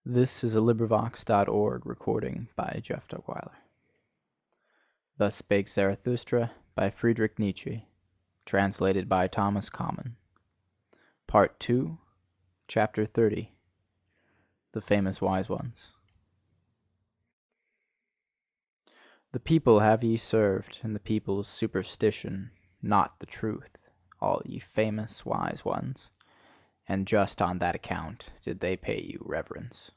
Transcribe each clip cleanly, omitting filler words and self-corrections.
This is a LibriVox.org recording by Jeff Dugweiler. Thus Spake Zarathustra by Friedrich Nietzsche, translated by Thomas Common. Part 2, Chapter 30, The Famous Wise Ones. The people have ye served, and the people's superstition, not the truth, all ye famous wise ones, and just on that account did they pay you reverence.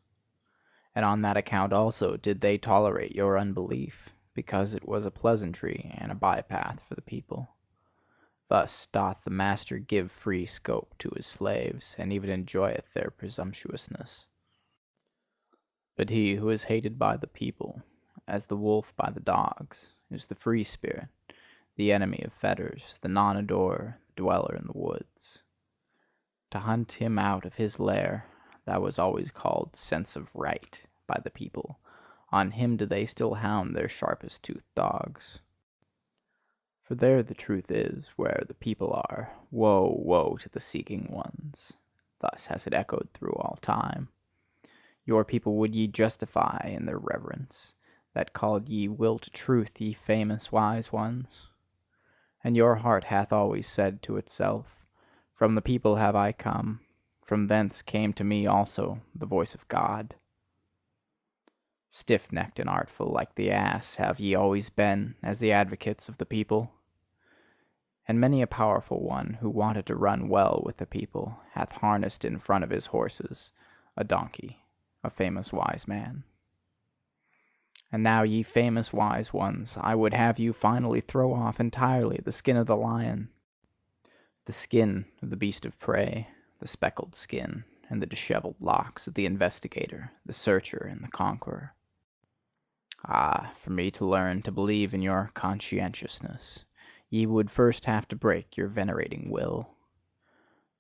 And on that account also did they tolerate your unbelief, because it was a pleasantry and a bypath for the people. Thus doth the master give free scope to his slaves, and even enjoyeth their presumptuousness. But he who is hated by the people, as the wolf by the dogs, is the free spirit, the enemy of fetters, the non-adorer, the dweller in the woods. To hunt him out of his lair, that was always called sense of right by the people. On him do they still hound their sharpest toothed dogs. For there the truth is, where the people are. Woe, woe to the seeking ones! Thus has it echoed through all time. Your people would ye justify in their reverence, that called ye will to truth, ye famous wise ones. And your heart hath always said to itself, From the people have I come, from thence came to me also the voice of God. Stiff-necked and artful like the ass have ye always been, as the advocates of the people. And many a powerful one, who wanted to run well with the people, hath harnessed in front of his horses a donkey, a famous wise man. And now, ye famous wise ones, I would have you finally throw off entirely the skin of the lion, the skin of the beast of prey, the speckled skin, and the dishevelled locks of the investigator, the searcher, and the conqueror. Ah, for me to learn to believe in your conscientiousness, ye would first have to break your venerating will.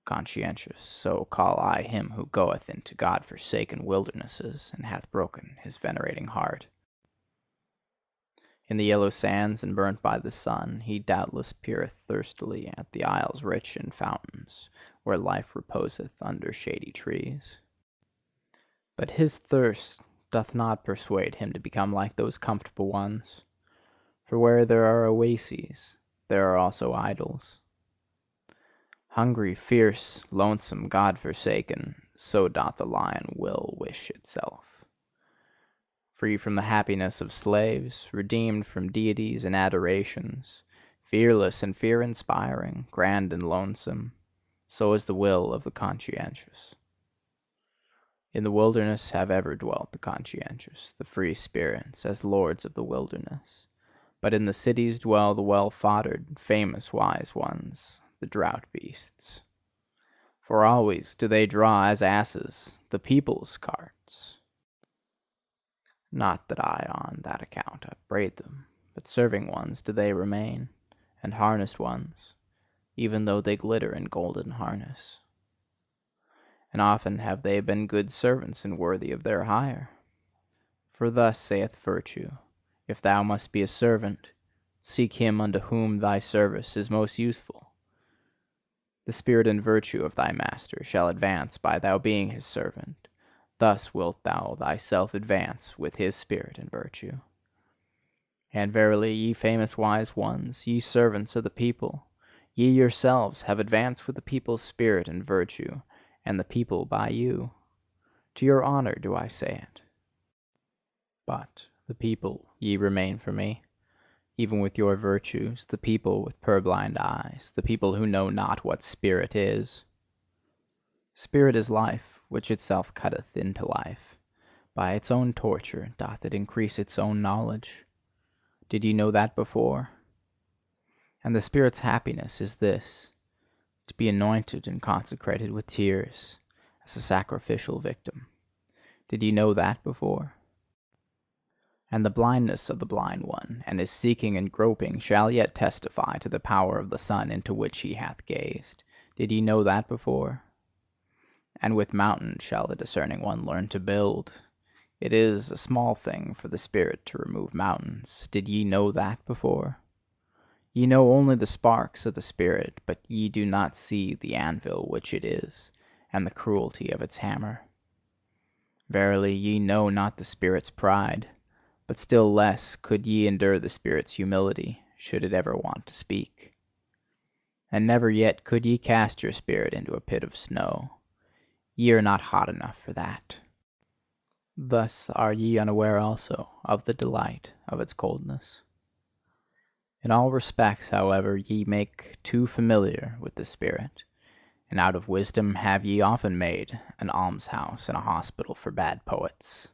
Conscientious, so call I him who goeth into God-forsaken wildernesses, and hath broken his venerating heart. In the yellow sands and burnt by the sun, he doubtless peereth thirstily at the isles rich in fountains, where life reposeth under shady trees. But his thirst doth not persuade him to become like those comfortable ones. For where there are oases, there are also idols. Hungry, fierce, lonesome, God-forsaken, so doth the lion will wish itself. Free from the happiness of slaves, redeemed from deities and adorations, fearless and fear-inspiring, grand and lonesome, so is the will of the conscientious. In the wilderness have ever dwelt the conscientious, the free spirits, as lords of the wilderness. But in the cities dwell the well-foddered, famous wise ones, the drought beasts. For always do they draw as asses the people's carts. Not that I on that account upbraid them, but serving ones do they remain, and harnessed ones, even though they glitter in golden harness. And often have they been good servants and worthy of their hire. For thus saith virtue, if thou must be a servant, seek him unto whom thy service is most useful. The spirit and virtue of thy master shall advance by thou being his servant. Thus wilt thou thyself advance with his spirit and virtue. And verily, ye famous wise ones, ye servants of the people, ye yourselves have advanced with the people's spirit and virtue, and the people by you. To your honour do I say it. But the people ye remain for me, even with your virtues, the people with purblind eyes, the people who know not what spirit is. Spirit is life, which itself cutteth into life. By its own torture doth it increase its own knowledge. Did ye know that before? And the spirit's happiness is this: to be anointed and consecrated with tears, as a sacrificial victim. Did ye know that before? And the blindness of the blind one, and his seeking and groping, shall yet testify to the power of the sun into which he hath gazed. Did ye know that before? And with mountains shall the discerning one learn to build. It is a small thing for the spirit to remove mountains. Did ye know that before? Ye know only the sparks of the spirit, but ye do not see the anvil which it is, and the cruelty of its hammer. Verily, ye know not the spirit's pride, but still less could ye endure the spirit's humility, should it ever want to speak. And never yet could ye cast your spirit into a pit of snow: ye are not hot enough for that. Thus are ye unaware also of the delight of its coldness. In all respects, however, ye make too familiar with the spirit, and out of wisdom have ye often made an almshouse and a hospital for bad poets.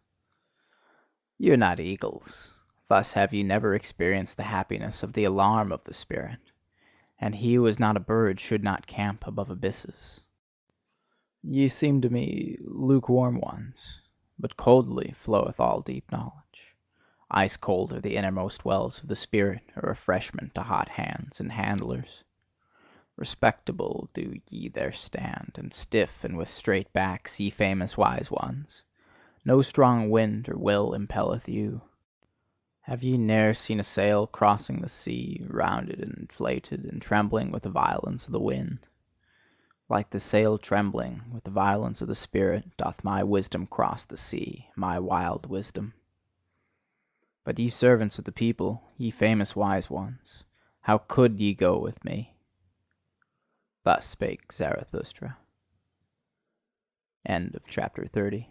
Ye are not eagles: thus have ye never experienced the happiness of the alarm of the spirit, and he who is not a bird should not camp above abysses. Ye seem to me lukewarm ones, but coldly floweth all deep knowledge. Ice cold are the innermost wells of the spirit, a refreshment to hot hands and handlers. Respectable do ye there stand, and stiff and with straight backs, ye famous wise ones. No strong wind or will impelleth you. Have ye ne'er seen a sail crossing the sea, rounded and inflated, and trembling with the violence of the wind? Like the sail trembling with the violence of the spirit, doth my wisdom cross the sea, my wild wisdom. But ye servants of the people, ye famous wise ones, how could ye go with me? Thus spake Zarathustra. End of chapter 30.